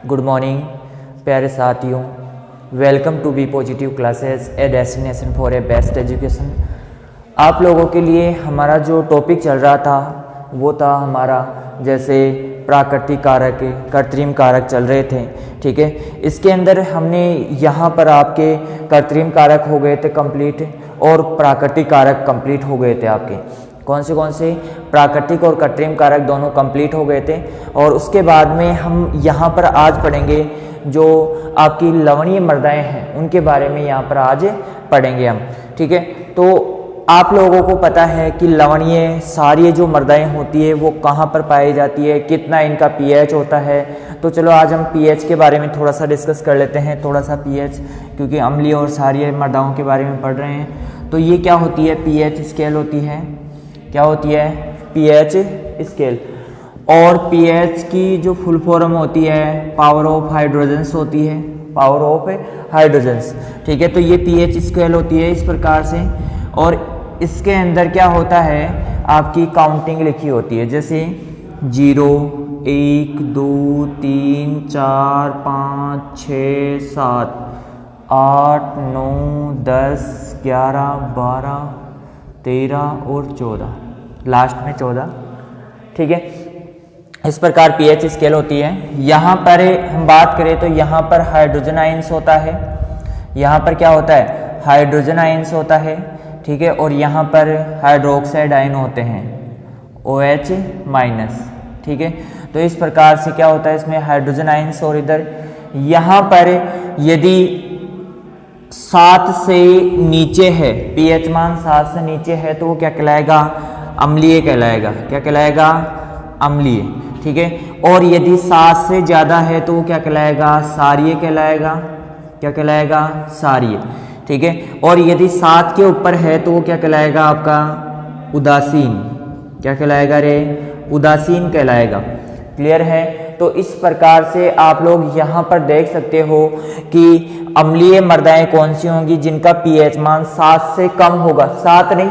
Good morning प्यारे साथियों, welcome to be positive classes a destination for a best education. आप लोगों के लिए हमारा जो टॉपिक चल रहा था वो था हमारा जैसे प्राकृतिक कारक, कृत्रिम कारक चल रहे थे, ठीक है। इसके अंदर हमने यहाँ पर आपके कृत्रिम कारक हो गए थे कंप्लीट और प्राकृतिक कारक कंप्लीट हो गए थे। आपके कौन से प्राकृतिक और कृत्रिम कारक दोनों कंप्लीट हो गए थे। और उसके बाद में हम यहाँ पर आज पढ़ेंगे जो आपकी लवणीय मृदाएं हैं उनके बारे में यहाँ पर आज पढ़ेंगे हम, ठीक है। तो आप लोगों को पता है कि लवणीय सारी जो मृदाएं होती है वो कहाँ पर पाई जाती है, कितना इनका पीएच होता है। तो चलो आज हम पीएच के बारे में थोड़ा सा डिस्कस कर लेते हैं, थोड़ा सा पीएच, क्योंकि अम्लीय और क्षारीय मृदाओं के बारे में पढ़ रहे हैं। तो ये क्या होती है, पीएच स्केल होती है। क्या होती है, पीएच स्केल। और पीएच की जो फुल फॉर्म होती है पावर ऑफ हाइड्रोजन्स होती है, पावर ऑफ हाइड्रोजन्स, ठीक है। तो ये पीएच स्केल होती है इस प्रकार से। और इसके अंदर क्या होता है, आपकी काउंटिंग लिखी होती है, जैसे 0, 1, 2, 3, 4, 5, 6, 7, 8, 9, 10, 11, 12, 13 और 14, लास्ट में 14, ठीक है। इस प्रकार पीएच स्केल होती है। यहाँ पर हम बात करें तो यहाँ पर हाइड्रोजन आयंस होता है, यहाँ पर क्या होता है, हाइड्रोजन आयंस होता है, ठीक है। और यहाँ पर हाइड्रोक्साइड आयन होते हैं, OH माइनस, ठीक है। तो इस प्रकार से क्या होता है, इसमें हाइड्रोजन आयंस। और इधर यहाँ पर यदि 7 से नीचे है, पीएच मान 7 से नीचे है तो वो क्या कहलाएगा, अम्लीय कहलाएगा। क्या कहलाएगा, अम्लीय, ठीक है। और यदि 7 से ज़्यादा है तो वो क्या कहलाएगा, क्षारीय कहलाएगा। क्या कहलाएगा, क्षारीय, ठीक है। और यदि 7 के ऊपर है तो वो क्या कहलाएगा, आपका उदासीन। क्या कहलाएगा रे, उदासीन कहलाएगा। क्लियर है। तो इस प्रकार से आप लोग यहाँ पर देख सकते हो कि अम्लीय मृदाएं कौन सी होंगी जिनका पीएच मान 7 से कम होगा, 7 नहीं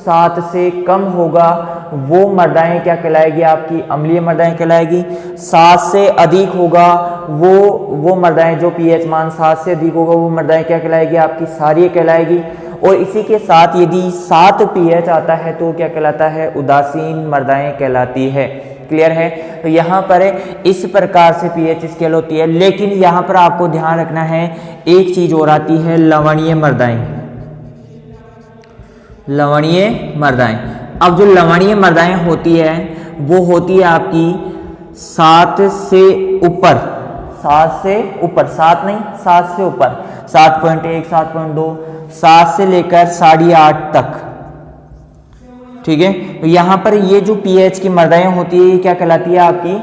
7 से कम होगा, वो मृदाएं क्या कहलाएगी, आपकी अम्लीय मृदाएं कहलाएगी। 7 से अधिक होगा वो मृदाएं, जो पीएच मान 7 से अधिक होगा वो मृदाएं क्या कहलाएगी, आपकी क्षारीय कहलाएगी। और इसी के साथ यदि 7 पीएच आता है तो क्या कहलाता है, उदासीन मृदाएं कहलाती है। क्लियर है। तो यहाँ पर इस प्रकार से पीएच स्केल होती है। लेकिन यहाँ पर आपको ध्यान रखना है, एक चीज और आती है, लवणीय मृदाएं। लवणीय मृदाएं, अब जो लवणीय मृदाएं होती है वो होती है आपकी 7 से ऊपर, 7 से ऊपर, 7 नहीं 7 से ऊपर, 7.1, 7.2, 7 से लेकर 8.5 तक, ठीक है। तो यहाँ पर ये जो पीएच की मृदाएं होती है क्या कहलाती है, आपकी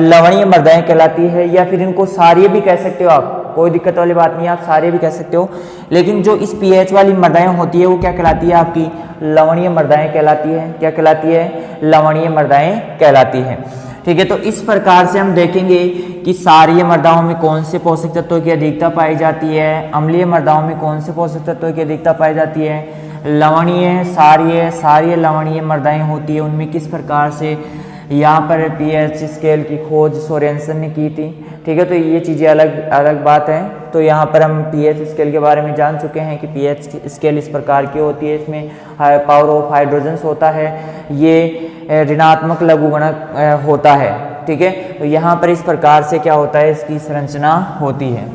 लवणीय मृदाएं कहलाती है। या फिर इनको क्षारीय भी कह सकते हो आप, कोई दिक्कत वाली बात नहीं है, आप क्षारीय भी कह सकते हो। लेकिन जो इस पीएच वाली मृदाएं होती है वो क्या कहलाती है, आपकी लवणीय मृदाएं कहलाती है। क्या कहलाती है, लवणीय मृदाएं कहलाती है, ठीक है। तो इस प्रकार से हम देखेंगे कि क्षारीय मृदाओं में कौन से पोषक तत्वों की अधिकता पाई जाती है, अम्लीय मृदाओं में कौन से पोषक तत्वों की अधिकता पाई जाती है, लवणीय क्षारीय लवणीय मृदाएं होती है उनमें किस प्रकार से। यहाँ पर पीएच स्केल की खोज सोरेनसन ने की थी, ठीक है। तो ये चीज़ें अलग अलग बात है। तो यहाँ पर हम पीएच स्केल के बारे में जान चुके हैं कि पीएच स्केल इस प्रकार की होती है। इसमें पावर ऑफ हाइड्रोजन्स होता है, ये ऋणात्मक लघुगणक होता है, ठीक है। तो यहाँ पर इस प्रकार से क्या होता है, इसकी संरचना होती है।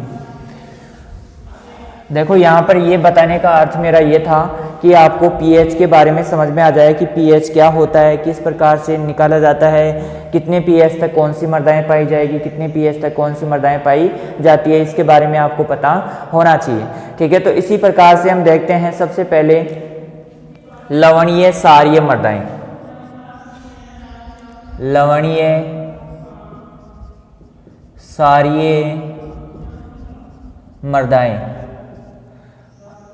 देखो यहाँ पर ये बताने का अर्थ मेरा ये था कि आपको पीएच के बारे में समझ में आ जाए कि पीएच क्या होता है, किस प्रकार से निकाला जाता है, कितने पीएच तक कौन सी मृदाएं पाई जाएगी, कितने पीएच तक कौन सी मृदाएं पाई जाती है, इसके बारे में आपको पता होना चाहिए, ठीक है। तो इसी प्रकार से हम देखते हैं सबसे पहले लवणीय क्षारीय मृदाएं। लवणीय क्षारीय मृदाएं।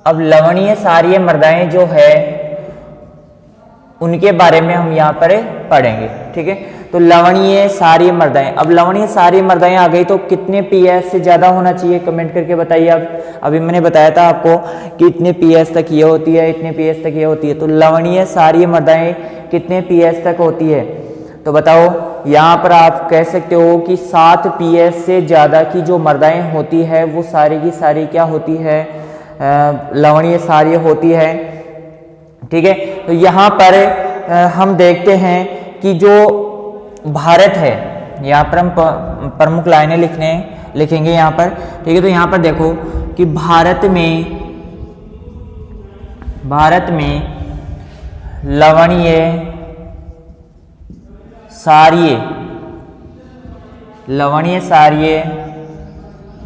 अब लवणीय क्षारीय मृदाएं जो है उनके बारे में हम यहाँ पर पढ़ेंगे, ठीक है। तो लवणीय क्षारीय मृदाएं, अब लवणीय क्षारीय मृदाएं आ गई तो कितने पीएच से ज्यादा होना चाहिए, कमेंट करके बताइए। अब अभी मैंने बताया था आपको कि इतने पीएच तक ये होती है, इतने पीएच तक ये होती है। तो लवणीय क्षारीय मृदाएं कितने पीएच तक होती है, तो बताओ यहाँ पर आप कह सकते हो कि 7 PS से ज़्यादा की जो मर्दाएं होती है वो सारी की सारी क्या होती है, लवणीय क्षारीय होती है। ठीक है, तो यहाँ पर हम देखते हैं कि जो भारत है, यहाँ पर हम प्रमुख लाइनें लिखेंगे यहाँ पर। ठीक है, तो यहाँ पर देखो कि भारत में लवणीय क्षारीय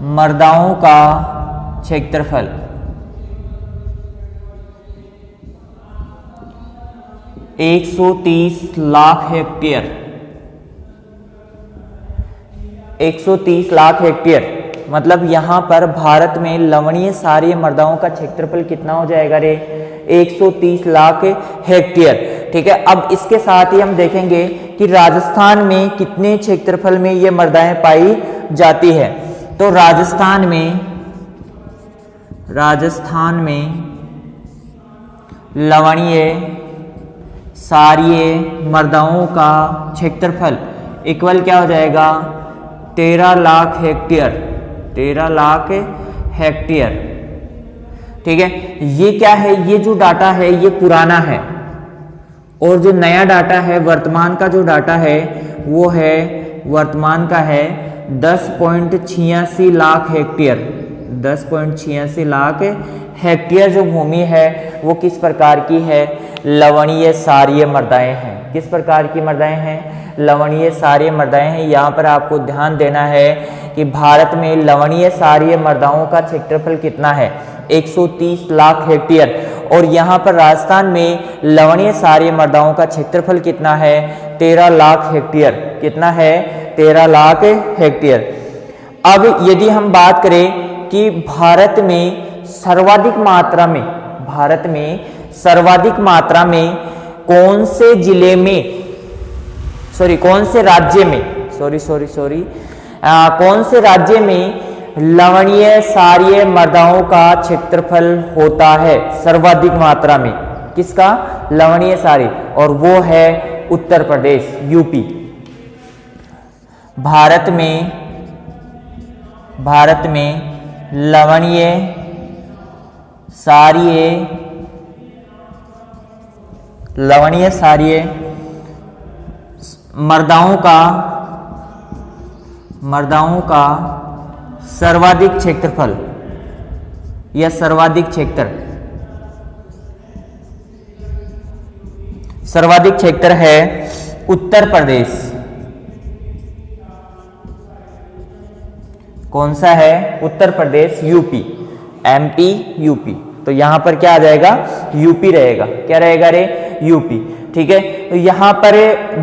मृदाओं का क्षेत्रफल 130 लाख हेक्टेयर। 130 लाख हेक्टेयर मतलब यहाँ पर भारत में लवणीय क्षारीय मृदाओं का क्षेत्रफल कितना हो जाएगा रे, 130 लाख हेक्टेयर। ठीक है, अब इसके साथ ही हम देखेंगे कि राजस्थान में कितने क्षेत्रफल में ये मृदाएं पाई जाती है। तो राजस्थान में लवणीय क्षारीय मृदाओं का क्षेत्रफल इक्वल क्या हो जाएगा, 13 लाख हेक्टेयर। 13 लाख हेक्टेयर। ठीक है, ये क्या है, ये जो डाटा है ये पुराना है और जो नया डाटा है, वर्तमान का जो डाटा है वो है, वर्तमान का है 10.86 लाख हेक्टेयर। 10.86 लाख हेक्टेयर जो भूमि है वो किस प्रकार की है, लवणीय क्षारीय मृदाएं हैं। किस प्रकार की मृदाएं हैं, लवणीय क्षारीय मृदाएं हैं। यहाँ पर आपको ध्यान देना है कि भारत में लवणीय क्षारीय मृदाओं का क्षेत्रफल कितना है, 130 लाख हेक्टेयर। और यहाँ पर राजस्थान में लवणीय क्षारीय मृदाओं का क्षेत्रफल कितना है, 13 लाख हेक्टेयर। कितना है, 13 लाख हेक्टेयर। अब यदि हम बात करें कि भारत में सर्वाधिक मात्रा में कौन से जिले में, कौन से राज्य में लवणीय क्षारीय मृदाओं का क्षेत्रफल होता है सर्वाधिक मात्रा में, किसका, लवणीय क्षारीय, और वो है उत्तर प्रदेश, यूपी। भारत में लवणीय क्षारीय मृदाओं का सर्वाधिक क्षेत्रफल या सर्वाधिक क्षेत्र है उत्तर प्रदेश। कौन सा है, Uttar Pradesh, UP, MP, UP. तो यहां पर क्या आ जाएगा, यूपी रहेगा। क्या रहेगा रे, यूपी। ठीक है, तो यहां पर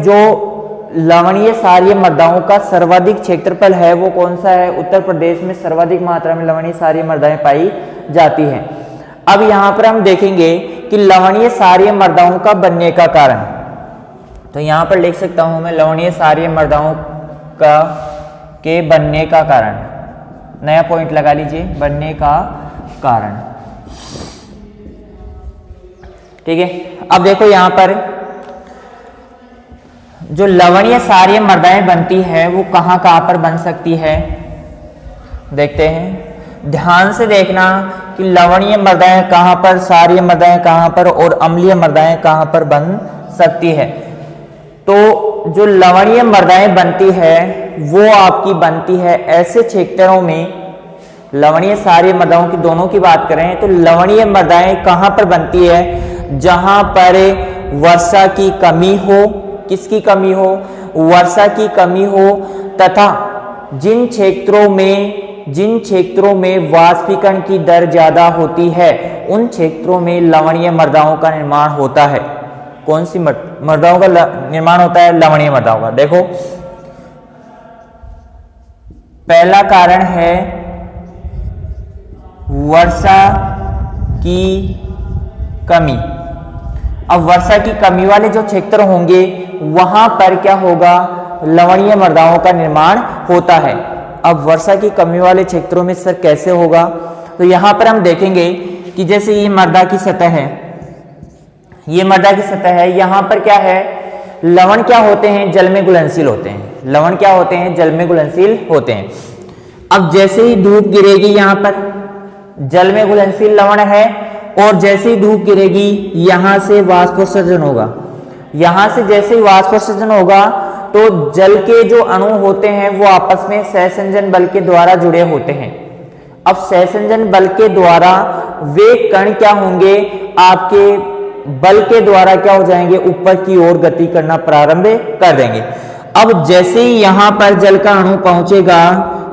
जो लवणीय क्षारीय मृदाओं का सर्वाधिक क्षेत्रफल है वो कौन सा है, उत्तर प्रदेश में सर्वाधिक मात्रा में लवणीय क्षारीय मृदाएं पाई जाती हैं। अब यहां पर हम देखेंगे कि लवणीय क्षारीय मृदाओं का बनने का कारण, तो यहां पर लिख सकता हूं मैं लवणीय क्षारीय मृदाओं के बनने का कारण, नया पॉइंट लगा लीजिए, बनने का कारण। ठीक है, अब देखो यहां पर जो लवणीय क्षारीय मृदाएं बनती है वो कहां पर बन सकती है, देखते हैं, ध्यान से देखना कि लवणीय मृदाएं कहां पर, क्षारीय मृदाएं कहां पर और अम्लीय मृदाएं कहां पर बन सकती है। तो जो लवणीय मृदाएं बनती है वो आपकी बनती है ऐसे क्षेत्रों में, लवणीय क्षारीय मृदाओं की दोनों की बात करें तो लवणीय मृदाएं कहां पर बनती है, जहां पर वर्षा की कमी हो, किसकी कमी हो, वर्षा की कमी हो, तथा जिन क्षेत्रों में वाष्पीकरण की दर ज्यादा होती है उन क्षेत्रों में लवणीय मृदाओं का निर्माण होता है। कौन सी मृदाओं का निर्माण होता है, लवणीय मृदाओं का। देखो पहला कारण है वर्षा की कमी। अब वर्षा की कमी वाले जो क्षेत्र होंगे वहां पर क्या होगा, लवणीय मृदाओं का निर्माण होता है। अब वर्षा की कमी वाले क्षेत्रों में सर कैसे होगा, तो यहां पर हम देखेंगे कि जैसे ये मृदा की सतह है, ये मृदा की सतह है, यहां पर क्या है, लवण क्या होते हैं? जल में घुलनशील होते हैं। लवण क्या होते हैं? जल में घुलनशील होते हैं। अब जैसे ही धूप गिरेगी, यहाँ पर जल में घुलनशील लवण है, और जैसे ही धूप गिरेगी यहां से वाष्पोत्सर्जन होगा। यहां से जैसे ही वाष्पोत्सर्जन होगा तो जल के जो अणु होते हैं वो आपस में सहसंयोजन बल के द्वारा जुड़े होते हैं। अब सहसंयोजन बल के द्वारा वे कण क्या होंगे? आपके बल के द्वारा क्या हो जाएंगे? ऊपर की ओर गति करना प्रारंभ कर देंगे। अब जैसे ही यहां पर जल का अणु पहुंचेगा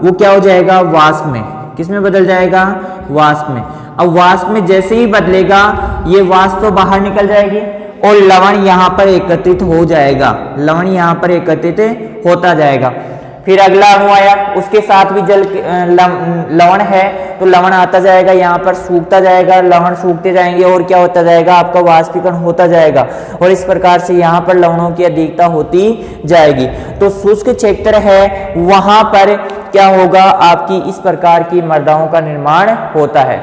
वो क्या हो जाएगा? वाष्प में। किसमें बदल जाएगा? वाष्प में। अब वाष्प में जैसे ही बदलेगा ये वाष्प तो बाहर निकल जाएगी और लवण यहाँ पर एकत्रित हो जाएगा। लवण यहाँ पर एकत्रित होता जाएगा। फिर अगला अणु आया, उसके साथ भी जल लवण है तो लवण आता जाएगा, यहाँ पर सूखता जाएगा, लवण सूखते जाएंगे और क्या होता जाएगा? आपका वाष्पीकरण होता जाएगा और इस प्रकार से यहाँ पर लवणों की अधिकता होती जाएगी। तो शुष्क क्षेत्र है वहां पर क्या होगा? आपकी इस प्रकार की मृदाओं का निर्माण होता है।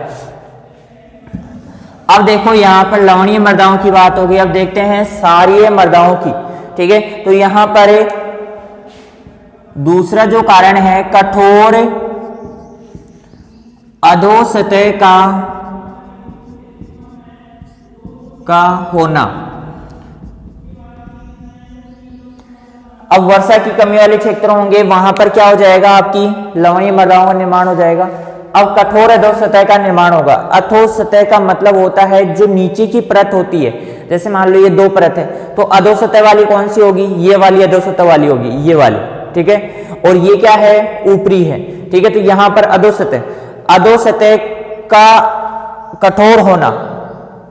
अब देखो यहाँ पर लवणीय मृदाओं की बात हो गई। अब देखते हैं क्षारीय मृदाओं की। ठीक है, तो यहाँ पर दूसरा जो कारण है कठोर अधोसतह का होना। अब वर्षा की कमी वाले क्षेत्र होंगे वहां पर क्या हो जाएगा? आपकी लवणीय मृदाओं का निर्माण हो जाएगा। अब कठोर अधोसतह का निर्माण होगा। अधोसतह का मतलब होता है जो नीचे की परत होती है। जैसे मान लो ये दो परत है तो अधोसतह वाली कौन सी होगी? ये वाली अधोसतह वाली होगी, ये वाली। ठीक है, और ये क्या है? ऊपरी है। ठीक है, तो यहां पर अधोसतह, अधोसतह का कठोर होना,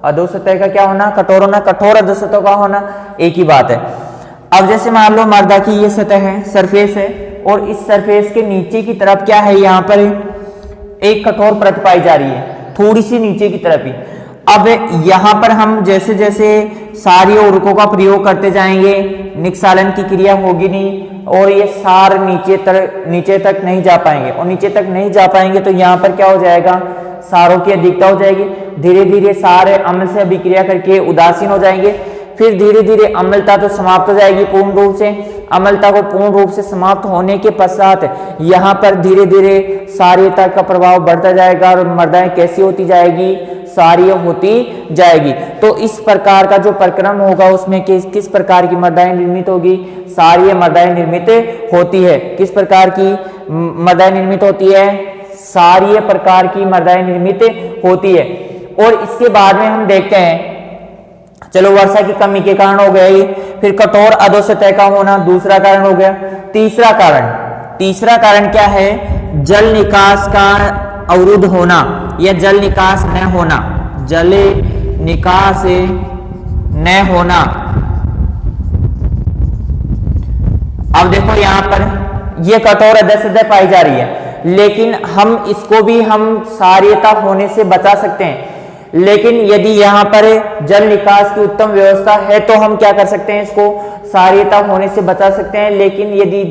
अधोसतह का क्या होना? कठोर होना। कठोर अधोसतह का होना एक ही बात है। अब जैसे मान लो मृदा की ये सतह है, सरफेस है, और इस सरफेस के नीचे की तरफ क्या है? यहाँ पर एक कठोर परत पाई जा रही है, थोड़ी सी नीचे की तरफ ही। अब यहां पर हम जैसे जैसे सारी उर्वरकों का प्रयोग करते जाएंगे निक्षालन की क्रिया होगी नहीं और ये सार नीचे तक नहीं जा पाएंगे, और नीचे तक नहीं जा पाएंगे तो यहाँ पर क्या हो जाएगा? सारों की अधिकता हो जाएगी। धीरे धीरे सारे अम्ल से अभिक्रिया करके उदासीन हो जाएंगे। फिर धीरे धीरे अम्लता तो समाप्त हो जाएगी पूर्ण रूप से। अम्लता को पूर्ण रूप से समाप्त होने के पश्चात यहाँ पर धीरे धीरे क्षारीयता का प्रभाव बढ़ता जाएगा और मृदाएं कैसी होती जाएगी? क्षारीय होती जाएगी। तो इस प्रकार का जो प्रक्रम होगा उसमें किस प्रकार की मृदाएं निर्मित होगी? क्षारीय मृदाएं निर्मित होती है। किस प्रकार की मृदाएं निर्मित होती है? क्षारीय प्रकार की मृदाएं निर्मित होती है। और इसके बाद में हम देखते हैं, चलो वर्षा की कमी के कारण हो गया, फिर कठोर अधोसतह का होना दूसरा कारण हो गया। तीसरा कारण क्या है? जल निकास का अवरुद्ध होना या जल निकास न होना। जल निकास न होना। अब देखो यहां पर ये कठोर अधोसतह पाई जा रही है, लेकिन हम इसको भी हम क्षारीयता होने से बचा सकते हैं। लेकिन यदि यहाँ पर जल निकास की उत्तम व्यवस्था है तो हम क्या कर सकते हैं? इसको क्षारीयता होने से बचा सकते हैं। लेकिन यदि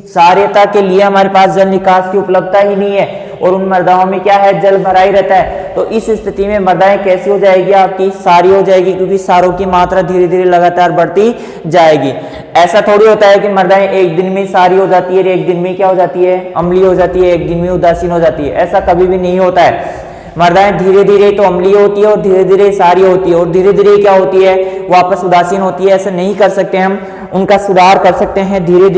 क्षारीयता के लिए हमारे पास जल निकास की उपलब्धता ही नहीं है और उन मृदाओं में क्या है? जल भरा ही रहता है, तो इस स्थिति में मृदाएं कैसी हो जाएगी? आपकी क्षारीय हो जाएगी, क्योंकि क्षारों की मात्रा धीरे धीरे लगातार बढ़ती जाएगी। ऐसा थोड़ी होता है कि मृदाएं एक दिन में क्षारीय हो जाती है, एक दिन में क्या हो जाती है? अम्लीय हो जाती है, एक दिन में उदासीन हो जाती है। ऐसा कभी भी नहीं होता है। मृदाएं धीरे धीरे तो अम्लीय होती है और धीरे धीरे क्षारीय होती है और धीरे धीरे क्या होती है? वापस उदासीन होती है। ऐसा नहीं कर सकते हम, उनका सुधार कर सकते हैं। धीरे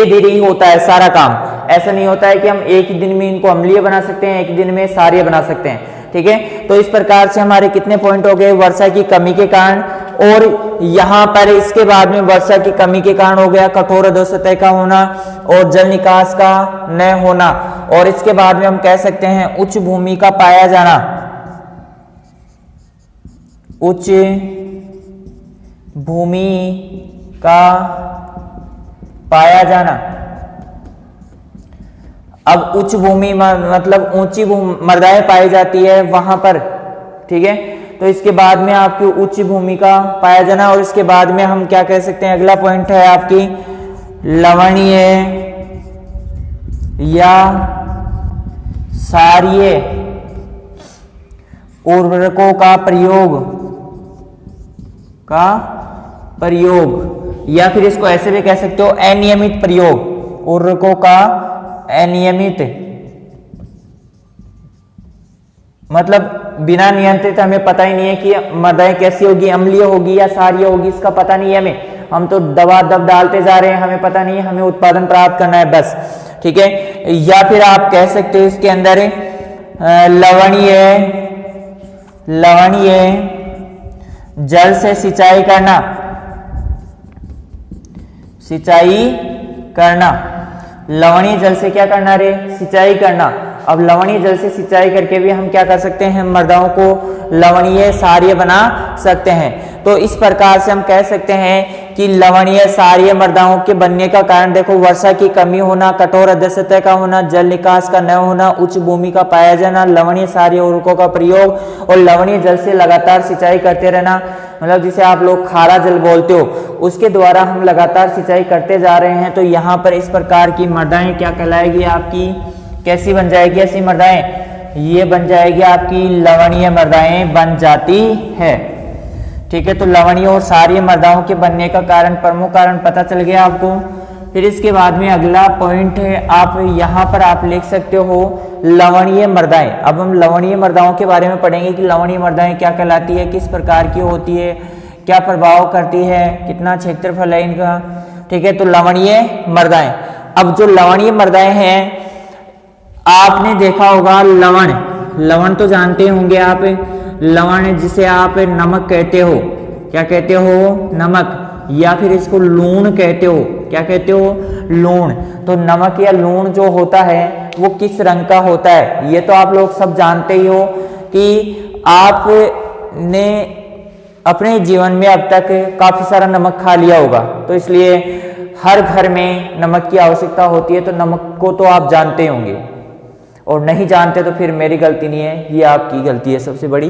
धीरे ही होता है सारा काम। ऐसा नहीं होता है कि हम एक ही दिन में इनको अम्लीय बना सकते हैं, एक ही दिन में क्षारीय बना सकते हैं। ठीक है, तो इस प्रकार से हमारे कितने पॉइंट हो गए? वर्षा की कमी के कारण, और यहाँ पर इसके बाद में वर्षा की कमी के कारण हो गया कठोर अधोसतह का होना और जल निकास का न होना, और इसके बाद में हम कह सकते हैं उच्च भूमि का पाया जाना। उच्च भूमि का पाया जाना। अब उच्च भूमि मतलब ऊंची मृदाएं पाई जाती है वहां पर। ठीक है, तो इसके बाद में आपकी उच्च भूमि का पाया जाना, और इसके बाद में हम क्या कह सकते हैं? अगला पॉइंट है आपकी लवणीय या क्षारीय उर्वरकों का प्रयोग, या फिर इसको ऐसे भी कह सकते हो अनियमित प्रयोग, उर्वरकों का अनियमित मतलब बिना नियंत्रित, हमें पता ही नहीं है कि मृदाएं कैसी होगी, अम्लीय होगी या क्षारीय होगी, इसका पता नहीं है हमें, हम तो दबा दब डालते जा रहे हैं, हमें पता नहीं है, हमें उत्पादन प्राप्त करना है बस, ठीक है। या फिर आप कह सकते हो इसके अंदर लवणीय, लवणीय जल से सिंचाई करना, सिंचाई करना, लवणीय जल से क्या करना रे, सिंचाई करना। अब लवणीय जल से सिंचाई करके भी हम क्या कर सकते हैं, मृदाओं को लवणीय क्षारीय बना सकते हैं। तो इस प्रकार से हम कह सकते हैं कि लवणीय क्षारीय मृदाओं के बनने का कारण देखो वर्षा की कमी होना, कठोर अध्यक्षता का होना, जल निकास का न होना, उच्च भूमि का पाया जाना, लवणीय क्षारीय उर्वरकों का प्रयोग और लवणीय जल से लगातार सिंचाई करते रहना, मतलब जिसे आप लोग खारा जल बोलते हो, उसके द्वारा हम लगातार सिंचाई करते जा रहे हैं। तो यहाँ पर इस प्रकार की मृदाएं क्या कहलाएगी आपकी, कैसी बन जाएगी ऐसी मृदाएं, ये बन जाएगी आपकी लवणीय मृदाएं बन जाती है, ठीक है। तो लवणीय और क्षारीय मृदाओं के बनने का कारण, प्रमुख कारण पता चल गया आपको। फिर इसके बाद में अगला पॉइंट है, आप यहाँ पर आप लिख सकते हो लवणीय मृदाएं। अब हम लवणीय मृदाओं के बारे में पढ़ेंगे कि लवणीय मृदाएं क्या कहलाती है, किस प्रकार की होती है, क्या प्रभाव करती है, कितना क्षेत्रफल है इनका, ठीक है। तो लवणीय मृदाएं, अब जो लवणीय मृदाएं हैं आपने देखा होगा लवण, लवण तो जानते होंगे आप, लवण जिसे आप नमक कहते हो, क्या कहते हो, नमक, या फिर इसको लूण कहते हो, क्या कहते हो, लूण। तो नमक या लूण जो होता है वो किस रंग का होता है, ये तो आप लोग सब जानते ही हो कि आपने अपने जीवन में अब तक काफी सारा नमक खा लिया होगा, तो इसलिए हर घर में नमक की आवश्यकता होती है। तो नमक को तो आप जानते होंगे, और नहीं जानते तो फिर मेरी गलती नहीं है, ये आपकी गलती है सबसे बड़ी।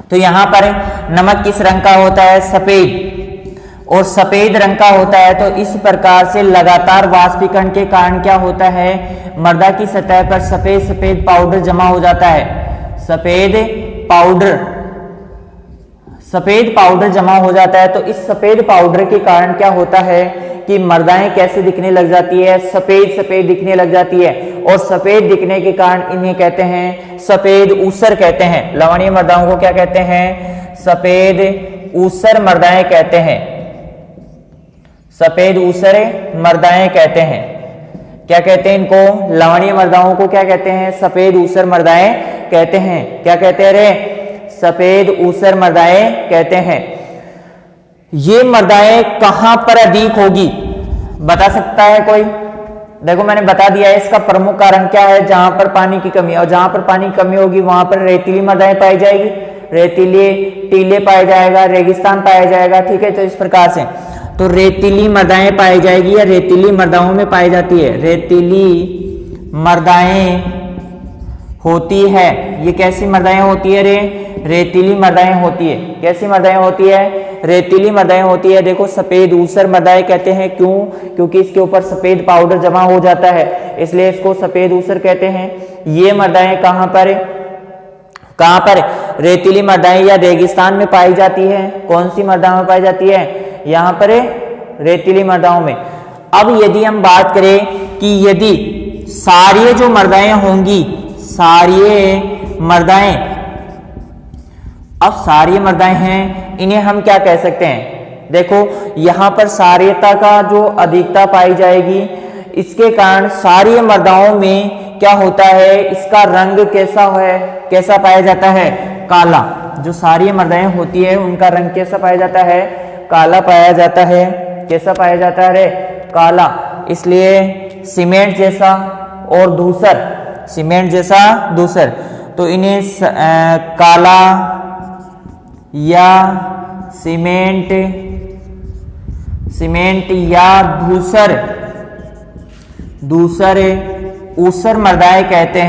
तो यहाँ पर नमक किस रंग का होता है, सफेद, और सफेद रंग का होता है। तो इस प्रकार से लगातार वाष्पीकरण के कारण क्या होता है, मृदा की सतह पर सफेद सफेद पाउडर जमा हो जाता है, सफेद पाउडर जमा हो जाता है। तो इस सफेद पाउडर के कारण क्या होता है कि मृदाएं कैसे दिखने लग जाती है, सफेद सफेद दिखने लग जाती है, और सफेद दिखने के कारण इन्हें कहते हैं सफेद ऊसर कहते हैं। लवणीय मृदाओं को क्या कहते हैं, सफेद ऊसर मृदाएं कहते हैं, सफेद ऊसर मृदाएं कहते हैं। क्या कहते हैं इनको, लवणीय मृदाओं को क्या कहते हैं, सफेद ऊसर मृदाएं कहते हैं। क्या कहते हैं रे, सफेद ऊसर मृदाएं कहते हैं। ये मृदाएं कहां पर अधिक होगी, बता सकता है कोई? देखो मैंने बता दिया है, इसका प्रमुख कारण क्या है, जहां पर पानी की कमी, और जहां पर पानी की कमी होगी वहां पर रेतीली मृदाएं पाई जाएगी, रेतीले टीले पाया जाएगा, रेगिस्तान पाया जाएगा, ठीक है। तो इस प्रकार से तो रेतीली मृदाएं पाई जाएगी या रेतीली मृदाओं में पाई जाती है, रेतीली मृदाएं होती है। ये कैसी मृदाएं होती है रे, रेतीली मृदाएं होती है। कैसी मृदाएं होती है, रेतीली मृदाएं होती है। देखो सफेद ऊसर मृदाएं कहते हैं, क्यों, क्योंकि इसके ऊपर सफेद पाउडर जमा हो जाता है, इसलिए इसको सफेद ऊसर कहते हैं। ये मृदाएं कहां पर रेतीली मृदाएं या रेगिस्तान में पाई जाती है। कौन सी मृदाओं में पाई जाती है, यहाँ पर रेतीली मृदाओं में। अब यदि हम बात करें कि यदि क्षारीय जो मृदाएं होंगी, क्षारीय मृदाएं, अब क्षारीय मृदाएं हैं, इन्हें हम क्या कह सकते हैं, देखो यहां पर क्षारीयता का जो अधिकता पाई जाएगी, इसके कारण क्षारीय मृदाओं में क्या होता है, इसका रंग कैसा पाया जाता है, काला। जो क्षारीय मृदाएं होती है उनका रंग कैसा पाया जाता है, काला पाया जाता है। कैसा पाया जाता है रे, काला। इसलिए सीमेंट जैसा और धूसर, सीमेंट जैसा धूसर, तो इन्हें काला या सीमेंट या धूसर ऊसर मृदाएं कहते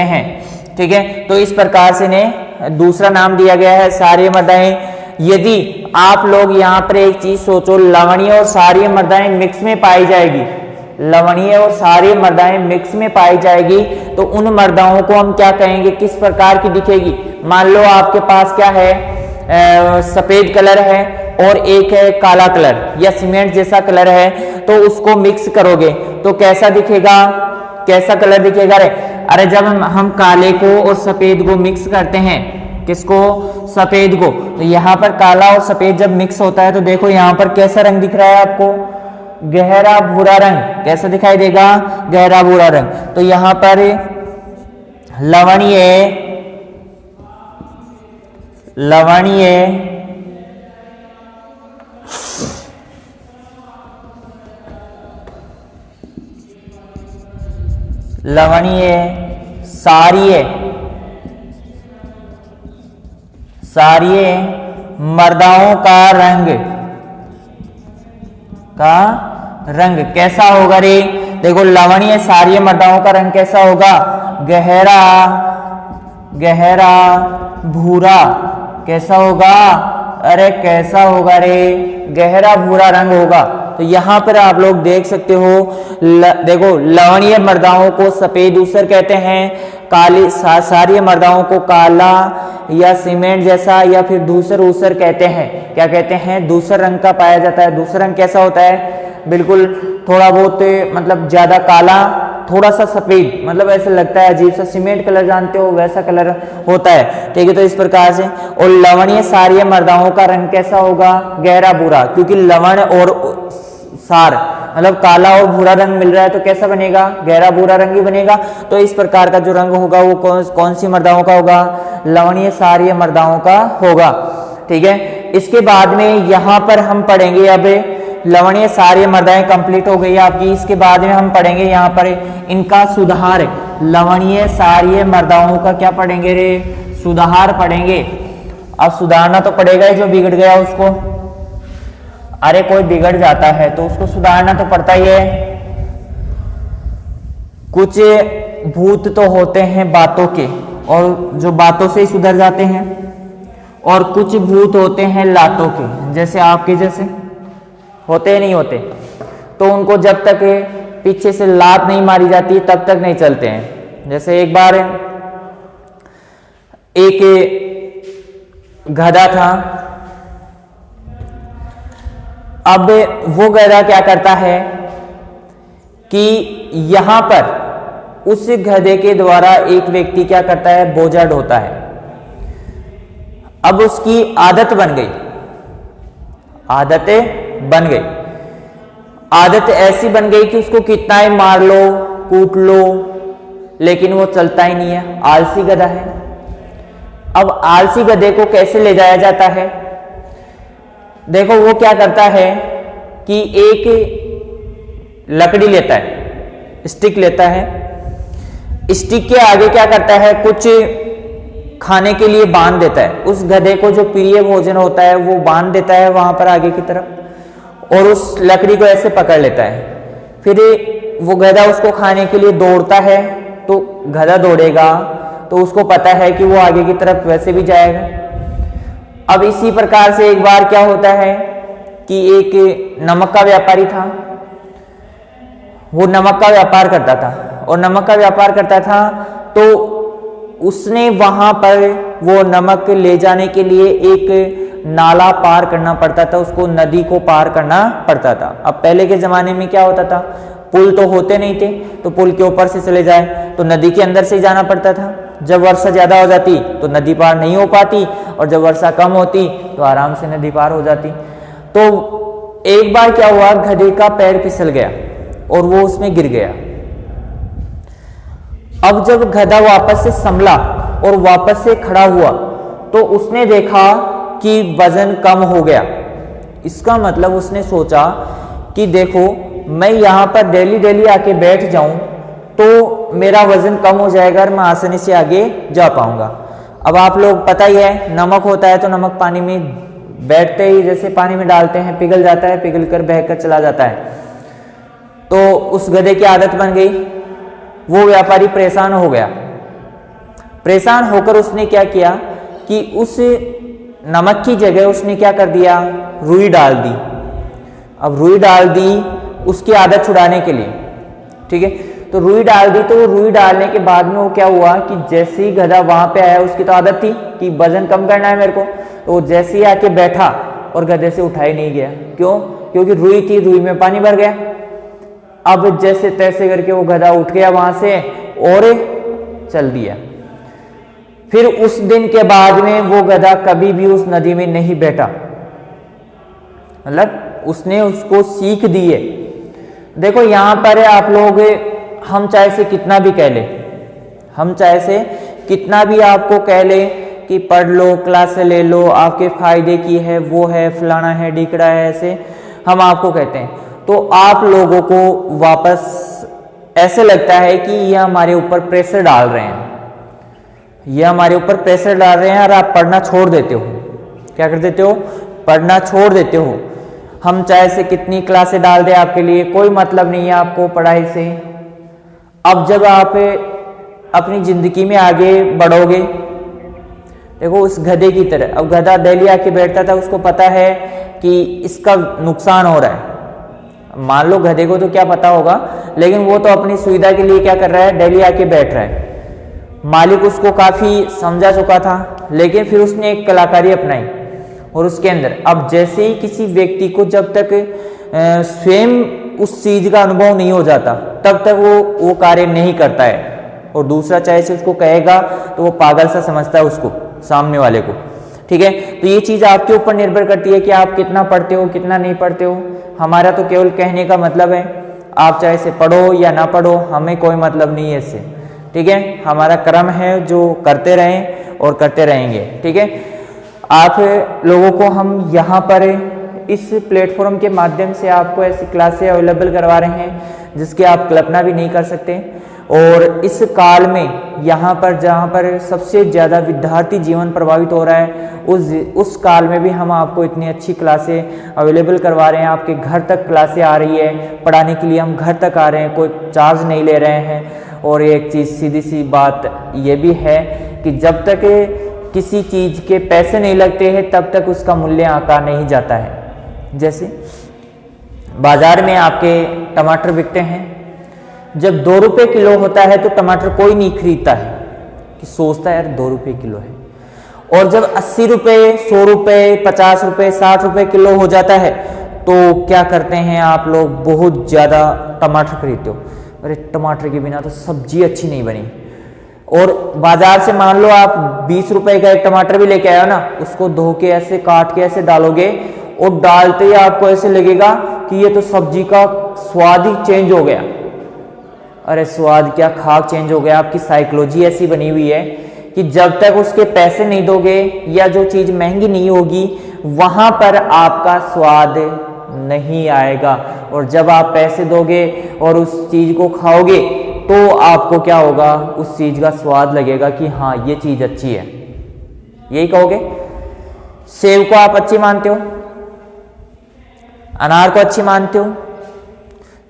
हैं, ठीक है। तो इस प्रकार से इन्हें दूसरा नाम दिया गया है, क्षारीय मृदाएं। यदि आप लोग यहाँ पर एक चीज सोचो, लवणीय और क्षारीय मृदाएं मिक्स में पाई जाएगी, लवणीय और क्षारीय मृदाएं मिक्स में पाई जाएगी, तो उन मृदाओं को हम क्या कहेंगे, किस प्रकार की दिखेगी, मान लो आपके पास क्या है, सफेद कलर है और एक है काला कलर या सीमेंट जैसा कलर है, तो उसको मिक्स करोगे तो कैसा दिखेगा, कैसा कलर दिखेगा रे? अरे जब हम काले को और सफेद को मिक्स करते हैं, किसको, सफेद को, तो यहाँ पर काला और सफेद जब मिक्स होता है तो देखो यहाँ पर कैसा रंग दिख रहा है आपको, गहरा भूरा रंग। कैसा दिखाई देगा, गहरा भूरा रंग। तो यहाँ पर लवणीय लवणीय लवणीय सारीय सारीय मर्दाओं का रंग कैसा होगा रे? देखो लवणीय सारीय मर्दाओं का रंग कैसा होगा, गहरा भूरा। कैसा होगा, अरे कैसा होगा रे, गहरा भूरा रंग होगा। तो यहाँ पर आप लोग देख सकते हो, देखो लवणीय मर्दाओं को सफेद ऊसर कहते हैं, काली सारीय मर्दाओं को काला या सीमेंट जैसा या फिर धूसर ऊसर कहते हैं। क्या कहते हैं, धूसर रंग का पाया जाता है। धूसर रंग कैसा होता है, बिल्कुल थोड़ा बहुत मतलब ज्यादा काला, थोड़ा सा सफेद, मतलब ऐसा लगता है अजीब सा, सीमेंट कलर जानते हो वैसा कलर होता है, ठीक है। तो इस प्रकार से, और लवणीय सारीय मर्दाओं का रंग कैसा होगा, गहरा भूरा, क्योंकि लवण और सार मतलब काला और भूरा रंग मिल रहा है तो कैसा बनेगा, गहरा भूरा रंग ही बनेगा। तो इस प्रकार का जो रंग होगा वो कौन सी मर्दाओं का होगा, लवणीय सारीय मर्दाओं का होगा, ठीक है। इसके बाद में यहाँ पर हम पढ़ेंगे, अब लवणीय सारीय मर्दाएं कंप्लीट हो गई आपकी। इसके बाद में हम पढ़ेंगे यहाँ पर इनका सुधार, लवणीय सारीय मर्दाओं का क्या पढ़ेंगे रे, सुधार पढ़ेंगे। अब सुधारना तो पड़ेगा ही, जो बिगड़ गया उसको, अरे कोई बिगड़ जाता है तो उसको सुधारना तो पड़ता ही है। कुछ भूत तो होते हैं बातों के, और जो बातों से ही सुधर जाते हैं, और कुछ भूत होते हैं लातों के, जैसे आपके जैसे होते नहीं होते, तो उनको जब तक पीछे से लात नहीं मारी जाती तब तक नहीं चलते हैं। जैसे एक बार एक गधा था, अब वो गधा क्या करता है कि यहां पर उस गधे के द्वारा एक व्यक्ति क्या करता है, बोझा ढोता है। अब उसकी आदत बन गई, आदतें बन गई, आदत ऐसी बन गई कि उसको कितना ही मार लो कूट लो लेकिन वो चलता ही नहीं है, आलसी गधा है। अब आलसी गधे को कैसे ले जाया जाता है, देखो वो क्या करता है कि एक लकड़ी लेता है, स्टिक लेता है, स्टिक के आगे क्या करता है, कुछ खाने के लिए बांध देता है। उस गधे को जो प्रिय भोजन होता है वो बांध देता है वहां पर आगे की तरफ, और उस लकड़ी को ऐसे पकड़ लेता है। फिर वो गधा उसको खाने के लिए दौड़ता है, तो गधा दौड़ेगा तो उसको पता है कि वो आगे की तरफ वैसे भी जाएगा। अब इसी प्रकार से एक बार क्या होता है कि एक नमक का व्यापारी था, वो नमक का व्यापार करता था, और नमक का व्यापार करता था तो उसने वहां पर वो नमक ले जाने के लिए एक नाला पार करना पड़ता था, उसको नदी को पार करना पड़ता था। अब पहले के जमाने में क्या होता था, पुल तो होते नहीं थे, तो पुल के ऊपर से चले जाए तो नदी के अंदर से ही जाना पड़ता था। जब वर्षा ज्यादा हो जाती तो नदी पार नहीं हो पाती, और जब वर्षा कम होती तो आराम से नदी पार हो जाती। तो एक बार क्या हुआ, गधे का पैर फिसल गया और वो उसमें गिर गया। अब जब गधा वापस से संभला और वापस से खड़ा हुआ तो उसने देखा कि वजन कम हो गया। इसका मतलब उसने सोचा कि देखो मैं यहाँ पर डेली डेली आके बैठ जाऊं तो मेरा वजन कम हो जाएगा और मैं आसानी से आगे जा पाऊंगा। अब आप लोग पता ही है, नमक होता है तो नमक पानी में बैठते ही जैसे पानी में डालते हैं पिघल जाता है, पिघल कर बहकर चला जाता है। तो उस गधे की आदत बन गई। वो व्यापारी परेशान हो गया। परेशान होकर उसने क्या किया कि उस नमक की जगह उसने क्या कर दिया, रुई डाल दी। अब रुई डाल दी उसकी आदत छुड़ाने के लिए, ठीक है। तो रुई डाल दी, तो रुई डालने के बाद में वो क्या हुआ कि जैसे ही गधा वहां पे आया, उसकी तो आदत थी कि वजन कम करना है मेरे को, तो वो जैसे ही आके बैठा और गधे से उठा ही नहीं गया। क्यों? क्योंकि रुई थी, रुई में पानी भर गया। अब जैसे तैसे करके वो गधा उठ गया वहां से और चल दिया। फिर उस दिन के बाद में वो गधा कभी भी उस नदी में नहीं बैठा, मतलब उसने उसको सीख दी है। देखो यहां पर आप लोग, हम चाहे से कितना भी कह ले, हम चाहे से कितना भी आपको कह ले कि पढ़ लो, क्लास ले लो, आपके फायदे की है, वो है, फलाना है, ढिकड़ा है, ऐसे हम आपको कहते हैं, तो आप लोगों को वापस ऐसे लगता है कि ये हमारे ऊपर प्रेशर डाल रहे हैं, ये हमारे ऊपर प्रेशर डाल रहे हैं और आप पढ़ना छोड़ देते हो। क्या कर देते हो? पढ़ना छोड़ देते हो। हम चाहे से कितनी क्लासें डाल दें, आपके लिए कोई मतलब नहीं है आपको पढ़ाई से। अब जब आप अपनी जिंदगी में आगे बढ़ोगे, देखो उस गधे की तरह, अब गधा डेली आके बैठता था, उसको पता है कि इसका नुकसान हो रहा है। मान लो गधे को तो क्या पता होगा, लेकिन वो तो अपनी सुविधा के लिए क्या कर रहा है, डेली आके बैठ रहा है। मालिक उसको काफी समझा चुका था, लेकिन फिर उसने एक कलाकारी अपनाई और उसके अंदर अब जैसे ही किसी व्यक्ति को जब तक स्वयं उस चीज का अनुभव नहीं हो जाता, तब तक वो कार्य नहीं करता है। और दूसरा चाहे से उसको कहेगा तो वो पागल सा समझता है उसको, सामने वाले को। ठीक है, तो ये चीज आपके ऊपर निर्भर करती है कि आप कितना पढ़ते हो, कितना नहीं पढ़ते हो। हमारा तो केवल कहने का मतलब है, आप चाहे से पढ़ो या ना पढ़ो, हमें कोई मतलब नहीं है इससे। ठीक है, हमारा कर्म है जो करते रहें और करते रहेंगे। ठीक है, आप लोगों को हम यहाँ पर इस प्लेटफॉर्म के माध्यम से आपको ऐसी क्लासें अवेलेबल करवा रहे हैं जिसकी आप कल्पना भी नहीं कर सकते। और इस काल में यहाँ पर जहाँ पर सबसे ज़्यादा विद्यार्थी जीवन प्रभावित हो रहा है, उस काल में भी हम आपको इतनी अच्छी क्लासें अवेलेबल करवा रहे हैं। आपके घर तक क्लासें आ रही है, पढ़ाने के लिए हम घर तक आ रहे हैं, कोई चार्ज नहीं ले रहे हैं। और एक चीज़ सीधी सी बात ये भी है कि जब तक किसी चीज़ के पैसे नहीं लगते हैं, तब तक उसका मूल्य आंका नहीं जाता है। जैसे बाजार में आपके टमाटर बिकते हैं, जब 2 रुपये किलो होता है तो टमाटर कोई नहीं खरीदता है, कि सोचता है यार 2 रुपये किलो है। और जब 80 रुपये, 100 रुपये, 50 रुपये, 60 रुपये किलो हो जाता है, तो क्या करते हैं आप लोग, बहुत ज़्यादा टमाटर खरीदते हो। अरे टमाटर के बिना तो सब्जी अच्छी नहीं बनी। और बाजार से मान लो आप 20 रुपए का एक टमाटर भी लेके आए हो ना, उसको धो के ऐसे काट के ऐसे डालोगे और डालते ही आपको ऐसे लगेगा कि ये तो सब्जी का स्वाद ही चेंज हो गया। अरे स्वाद क्या, खाक चेंज हो गया। आपकी साइकोलॉजी ऐसी बनी हुई है कि जब तक उसके पैसे नहीं दोगे या जो चीज महंगी नहीं होगी, वहां पर आपका स्वाद नहीं आएगा। और जब आप पैसे दोगे और उस चीज को खाओगे, तो आपको क्या होगा, उस चीज का स्वाद लगेगा कि हाँ ये चीज अच्छी है। यही कहोगे। सेब को आप अच्छी मानते हो, अनार को अच्छी मानते हो।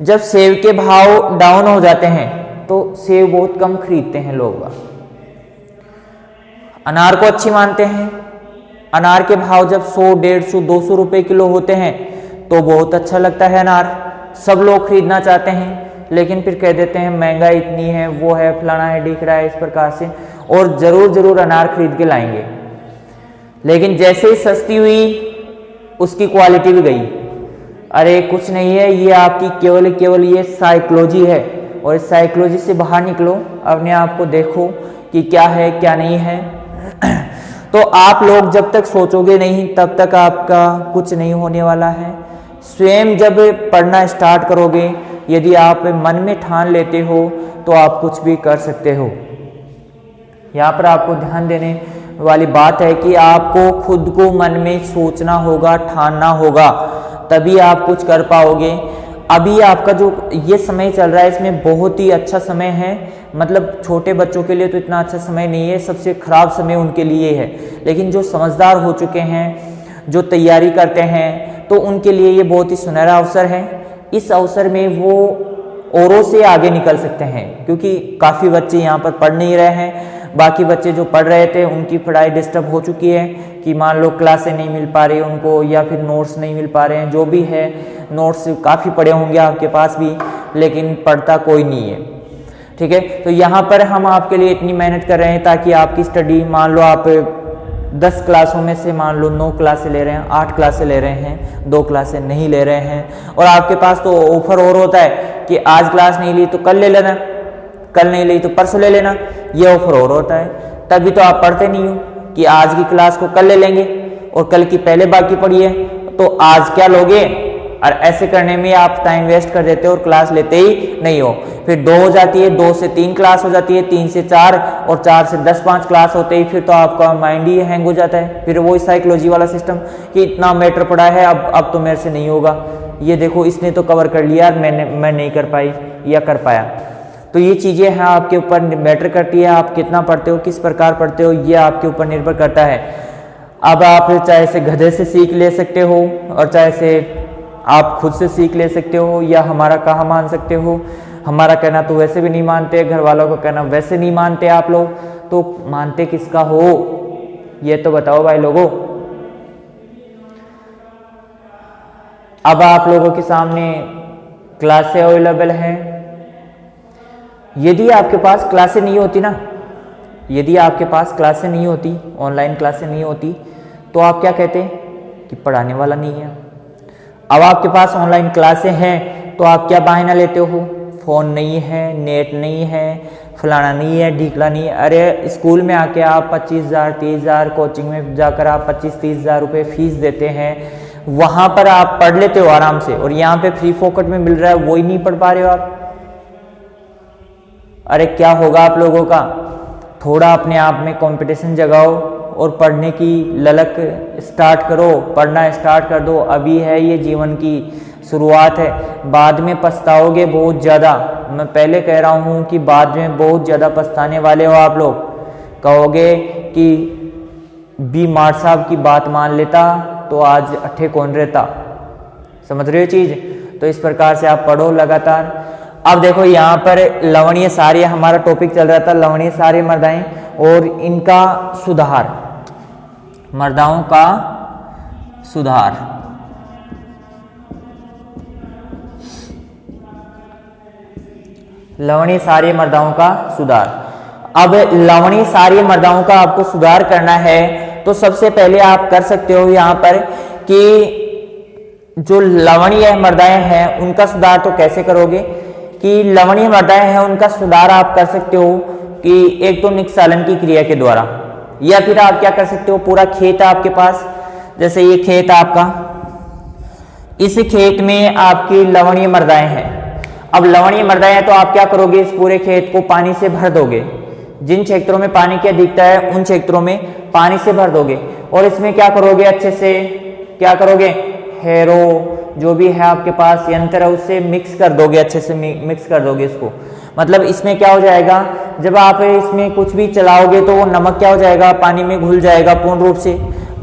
जब सेब के भाव डाउन हो जाते हैं तो सेब बहुत कम खरीदते हैं लोग। अनार को अच्छी मानते हैं, अनार के भाव जब 100, 150, 200 रुपए किलो होते हैं तो बहुत अच्छा लगता है अनार, सब लोग खरीदना चाहते हैं। लेकिन फिर कह देते हैं महंगाई इतनी है, वो है, फलाना है, दिख रहा है, इस प्रकार से। और जरूर अनार खरीद के लाएंगे, लेकिन जैसे ही सस्ती हुई उसकी क्वालिटी भी गई। अरे कुछ नहीं है, ये आपकी केवल ये साइकोलॉजी है। और इस साइकोलॉजी से बाहर निकलो, अपने आप को देखो कि क्या है क्या नहीं है। तो आप लोग जब तक सोचोगे नहीं, तब तक आपका कुछ नहीं होने वाला है। स्वयं जब पढ़ना स्टार्ट करोगे, यदि आप मन में ठान लेते हो, तो आप कुछ भी कर सकते हो। यहाँ पर आपको ध्यान देने वाली बात है कि आपको खुद को मन में सोचना होगा, ठानना होगा, तभी आप कुछ कर पाओगे। अभी आपका जो ये समय चल रहा है, इसमें बहुत ही अच्छा समय है। मतलब छोटे बच्चों के लिए तो इतना अच्छा समय नहीं है, सबसे खराब समय उनके लिए है। लेकिन जो समझदार हो चुके हैं, जो तैयारी करते हैं, तो उनके लिए ये बहुत ही सुनहरा अवसर है। इस अवसर में वो औरों से आगे निकल सकते हैं, क्योंकि काफ़ी बच्चे यहाँ पर पढ़ नहीं रहे हैं। बाकी बच्चे जो पढ़ रहे थे उनकी पढ़ाई डिस्टर्ब हो चुकी है कि मान लो क्लासें नहीं मिल पा रही उनको, या फिर नोट्स नहीं मिल पा रहे हैं। जो भी है, नोट्स काफ़ी पड़े होंगे आपके पास भी, लेकिन पढ़ता कोई नहीं है। ठीक है। तो यहाँ पर हम आपके लिए इतनी मेहनत कर रहे हैं ताकि आपकी स्टडी, मान लो आप 10 क्लासों में से मान लो 9 क्लासें ले रहे हैं, 8 क्लासें ले रहे हैं, 2 क्लासें नहीं ले रहे हैं, और आपके पास तो ऑफर और होता है कि आज क्लास नहीं ली तो कल ले लेना, कल नहीं ली तो परसों ले लेना, ये ऑफर और होता है। तभी तो आप पढ़ते नहीं हो कि आज की क्लास को कल ले लेंगे और कल की पहले बाकी पड़ी है तो आज क्या लोगे, और ऐसे करने में आप टाइम वेस्ट कर देते हो और क्लास लेते ही नहीं हो। फिर 2 हो जाती है, 2 से 3 क्लास हो जाती है, 3 से 4 और 4 से 10-5 क्लास होते ही फिर तो आपका माइंड ही हैंग हो जाता है। फिर वही साइकोलॉजी वाला सिस्टम कि इतना मैटर पड़ा है, अब तो मेरे से नहीं होगा, ये देखो इसने तो कवर कर लिया, मैं नहीं कर पाई या कर पाया। तो ये चीज़ें हैं आपके ऊपर मैटर करती है, आप कितना पढ़ते हो, किस प्रकार पढ़ते हो, ये आपके ऊपर निर्भर करता है। अब आप चाहे से गधे से सीख ले सकते हो और चाहे से आप खुद से सीख ले सकते हो, या हमारा कहा मान सकते हो। हमारा कहना तो वैसे भी नहीं मानते, घर वालों का कहना वैसे नहीं मानते आप लोग, तो मानते किसका हो ये तो बताओ भाई लोगों। अब आप लोगों के सामने क्लासें अवेलेबल हैं। यदि आपके पास क्लासें नहीं होती ना, यदि आपके पास क्लासें नहीं होती, ऑनलाइन क्लासें नहीं होती, तो आप क्या कहते कि पढ़ाने वाला नहीं है। अब आपके पास ऑनलाइन क्लासें हैं तो आप क्या बहाना लेते हो, फ़ोन नहीं है, नेट नहीं है, फलाना नहीं है, ढीकला नहीं है। अरे स्कूल में आके आप 25,000 30,000, कोचिंग में जाकर आप 25-30 हज़ार रुपये फीस देते हैं, वहाँ पर आप पढ़ लेते हो आराम से, और यहाँ पे फ्री फोकट में मिल रहा है, वही नहीं पढ़ पा रहे हो आप। अरे क्या होगा आप लोगों का। थोड़ा अपने आप में कंपटीशन जगाओ और पढ़ने की ललक स्टार्ट करो, पढ़ना स्टार्ट कर दो। अभी है ये जीवन की शुरुआत है, बाद में पछताओगे बहुत ज़्यादा। मैं पहले कह रहा हूँ कि बाद में बहुत ज़्यादा पछताने वाले हो आप लोग। कहोगे कि बी मार साहब की बात मान लेता तो आज अट्ठे कौन रहता। समझ रहे हो चीज़। तो इस प्रकार से आप पढ़ो लगातार। अब देखो यहाँ पर लवणीय सारे, हमारा टॉपिक चल रहा था लवणीय सारे मर्दाएं और इनका सुधार, मर्दाओं का सुधार। लवणीय सारे मर्दाओं का सुधार। अब लवणीय सारे मर्दाओं का आपको सुधार करना है तो सबसे पहले आप कर सकते हो यहाँ पर कि जो लवणीय मर्दाएं हैं उनका सुधार तो कैसे करोगे कि लवणीय मर्दाएं हैं उनका सुधार आप कर सकते हो कि एक तो निक्षालन की क्रिया के द्वारा, या फिर आप क्या कर सकते हो, पूरा खेत है आपके पास, जैसे ये खेत आपका, इस खेत में आपकी लवणीय मर्दाएं हैं। अब लवणीय मर्दाएं हैं तो आप क्या करोगे, इस पूरे खेत को पानी से भर दोगे। जिन क्षेत्रों में पानी की अधिकता है उन क्षेत्रों में पानी से भर दोगे, और इसमें क्या करोगे, अच्छे से क्या करोगे, हैरो जो भी है आपके पास यंत्र है उससे मिक्स कर दोगे, अच्छे से मिक्स कर दोगे इसको। मतलब इसमें क्या हो जाएगा, जब आप इसमें कुछ भी चलाओगे तो वो नमक क्या हो जाएगा, पानी में घुल जाएगा पूर्ण रूप से।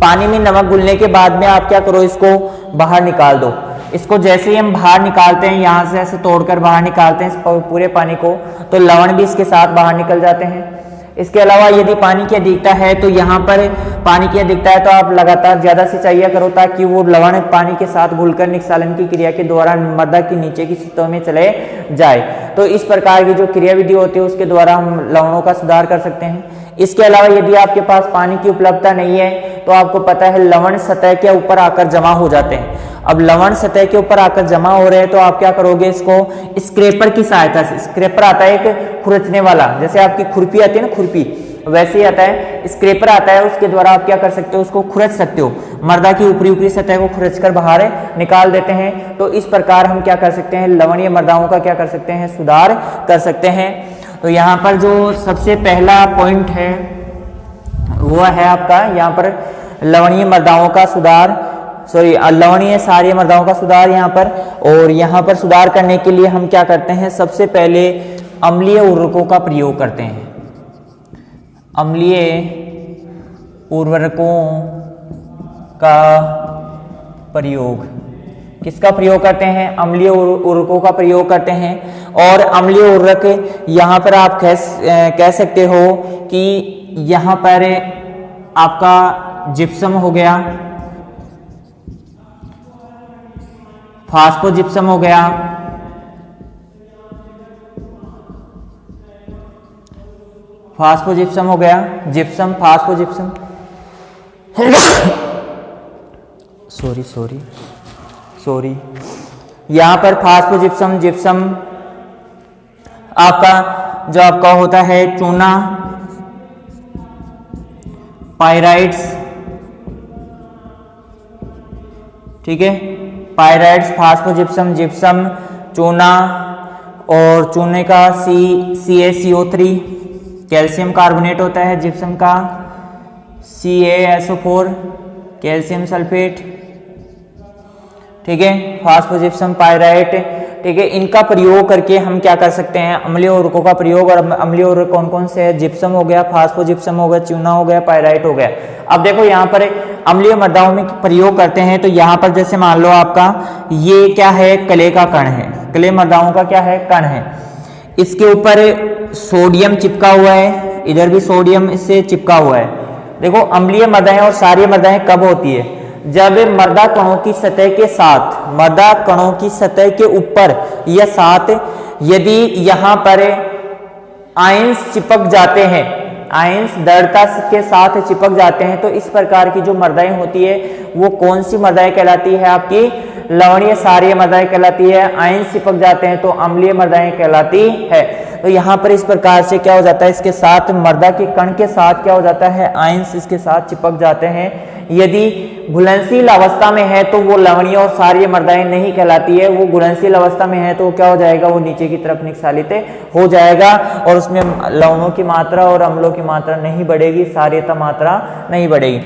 पानी में नमक घुलने के बाद में आप क्या करो, इसको बाहर निकाल दो। इसको जैसे ही हम बाहर निकालते हैं, यहाँ से ऐसे तोड़कर बाहर निकालते हैं इस पूरे पानी को, तो लवण भी इसके साथ बाहर निकल जाते हैं। इसके अलावा यदि पानी की अधिकता है तो यहाँ पर पानी की अधिकता है तो आप लगातार ज़्यादा सिंचाई करो ताकि वो लवण पानी के साथ घुलकर निक्षालन की क्रिया के द्वारा मृदा की नीचे की सतह में चले जाए। तो इस प्रकार की जो क्रियाविधि होती है उसके द्वारा हम लवणों का सुधार कर सकते हैं। इसके अलावा यदि आपके पास पानी की उपलब्धता नहीं है तो आपको पता है लवण सतह के ऊपर आकर जमा हो जाते हैं। अब लवण सतह के ऊपर आकर जमा हो रहे हैं तो आप क्या करोगे, इसको स्क्रैपर की सहायता से, स्क्रैपर आता है एक खुरचने वाला, जैसे आपकी खुरपी आती है ना, खुरपी वैसे ही आता है, स्क्रैपर आता है, उसके द्वारा आप क्या कर सकते हो, उसको खुरच सकते हो, मर्दा की ऊपरी सतह को खुरच कर बाहर निकाल देते हैं। तो इस प्रकार हम क्या कर सकते हैं, लवणीय मृदाओं का क्या कर सकते हैं, सुधार कर सकते हैं। तो यहाँ पर जो सबसे पहला पॉइंट है वो है आपका यहाँ पर लवणीय मृदाओं का सुधार, सॉरी लवणीय सारी मृदाओं का सुधार यहाँ पर। और यहाँ पर सुधार करने के लिए हम क्या करते हैं, सबसे पहले अम्लीय उर्वरकों का प्रयोग करते हैं। अम्लीय उर्वरकों का प्रयोग, किसका प्रयोग करते हैं, अम्लीय उर्वरकों का प्रयोग करते हैं। और अम्लीय उर्वरक यहाँ पर आप कह सकते हो कि यहाँ पर आपका जिप्सम हो गया, फास्फोजिप्सम हो गया, फास्फोजिप्सम हो गया, जिप्सम, फास्फोजिप्सम सॉरी यहाँ पर फास्फोजिप्सम, जिप्सम आपका जो आपका होता है चूना, पाइराइड्स, ठीक है, पाइराइड्स, फास्फोजिप्सम, जिप्सम, चूना और चूने का CaCO3, कैल्शियम कार्बोनेट होता है, जिप्सम का CaSO4, कैल्शियम सल्फेट, ठीक है, फास्फोजिप्सम, पाइराइट, ठीक है। इनका प्रयोग करके हम क्या कर सकते हैं, अम्लीय उर्वरकों का प्रयोग। और अम्लीय उर्वरक कौन कौन से है, जिप्सम हो गया, फास्फोजिप्सम हो गया, चूना हो गया, पाइराइट हो गया। अब देखो यहाँ पर अम्लीय मृदाओं में प्रयोग करते हैं तो यहाँ पर जैसे मान लो आपका ये क्या है, क्ले का कण है, क्ले मृदाओं का क्या है, कण है, इसके ऊपर सोडियम चिपका हुआ है, इधर भी सोडियम इससे चिपका हुआ है। देखो अम्लीय मृदाएं और क्षारीय मृदाएं कब होती है, जब मृदा कणों की सतह के साथ, मृदा कणों की सतह के ऊपर या साथ यदि यहाँ पर आयंस चिपक जाते हैं, आयंस दृढ़ता के साथ चिपक जाते हैं, तो इस प्रकार की जो मृदाएं होती है वो कौन सी मृदाएं कहलाती है, आपकी लवणीय क्षारीय मृदाएं कहलाती है। आयंस चिपक जाते हैं तो अम्लीय मृदाएं कहलाती है। तो यहाँ पर इस प्रकार से क्या हो जाता है, इसके साथ मृदा के कण के साथ क्या हो जाता है, आयंस इसके साथ चिपक जाते हैं। यदि घुलनशील अवस्था में है तो वो लवणीय और क्षारीय मृदाएं नहीं कहलाती है, वो घुलनशील अवस्था में है तो क्या हो जाएगा, वो नीचे की तरफ निक्षालित हो जाएगा और उसमें लवणों की मात्रा और अम्लों की मात्रा नहीं बढ़ेगी, क्षारीयता मात्रा नहीं बढ़ेगी।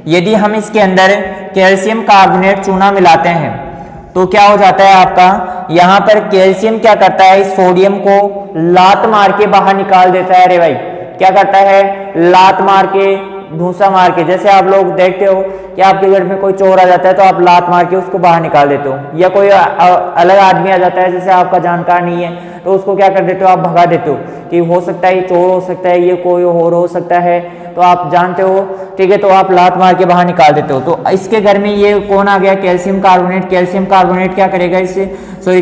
यदि हम इसके अंदर कैल्शियम कार्बोनेट चूना मिलाते हैं तो क्या हो जाता है आपका, यहाँ पर कैल्शियम क्या करता है, इस सोडियम को लात मार के बाहर निकाल देता है। अरे भाई क्या करता है, लात मार के, धूसा मार के, जैसे आप लोग देखते हो कि आपके घर में कोई चोर आ जाता है तो आप लात मार के उसको बाहर निकाल देते हो, या कोई अलग आदमी आ जाता है जैसे आपका जानकार नहीं है तो उसको क्या कर देते हो, आप भगा देते हो कि हो सकता है ये चोर हो सकता है, ये कोई और हो सकता है, तो आप जानते हो, ठीक है, तो आप लात मार के बाहर निकाल देते हो। तो इसके घर में ये कौन आ गया, कैल्शियम कार्बोनेट। कैल्शियम कार्बोनेट क्या करेगा, इससे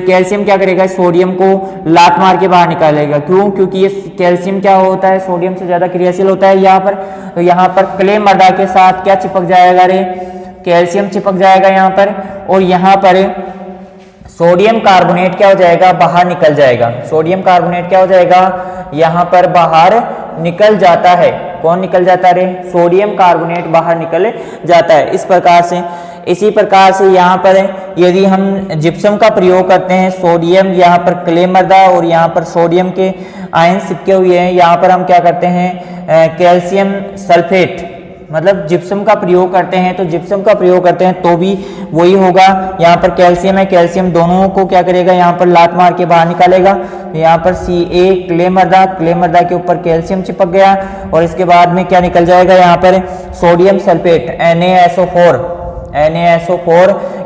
कैल्शियम क्या करेगा, सोडियम को लात मार के बाहर निकालेगा। क्यों, क्योंकि ये कैल्शियम क्या होता है, सोडियम से ज्यादा क्रियाशील होता है यहाँ पर। तो यहाँ पर क्ले मृदा के साथ क्या चिपक जाएगा, रे कैल्शियम चिपक जाएगा यहाँ पर, और यहाँ पर सोडियम कार्बोनेट क्या हो जाएगा, बाहर निकल जाएगा। सोडियम कार्बोनेट क्या हो जाएगा, यहाँ पर बाहर निकल जाता है। कौन निकल जाता है, रे सोडियम कार्बोनेट बाहर निकल जाता है। इस प्रकार से, इसी प्रकार से यहाँ पर यदि हम जिप्सम का प्रयोग करते हैं, सोडियम यहाँ पर क्ले मृदा और यहाँ पर सोडियम के आयन चिपके हुए हैं, यहाँ पर हम क्या करते हैं, कैल्शियम सल्फेट मतलब जिप्सम का प्रयोग करते हैं, तो जिप्सम का प्रयोग करते हैं तो भी वही होगा। यहाँ पर कैल्शियम है, कैल्शियम दोनों को क्या करेगा, यहाँ पर लात मार के बाहर निकालेगा। यहाँ पर Ca क्ले मृदा के ऊपर कैल्शियम चिपक गया और इसके बाद में क्या निकल जाएगा, यहाँ पर सोडियम सल्फेट NaSO4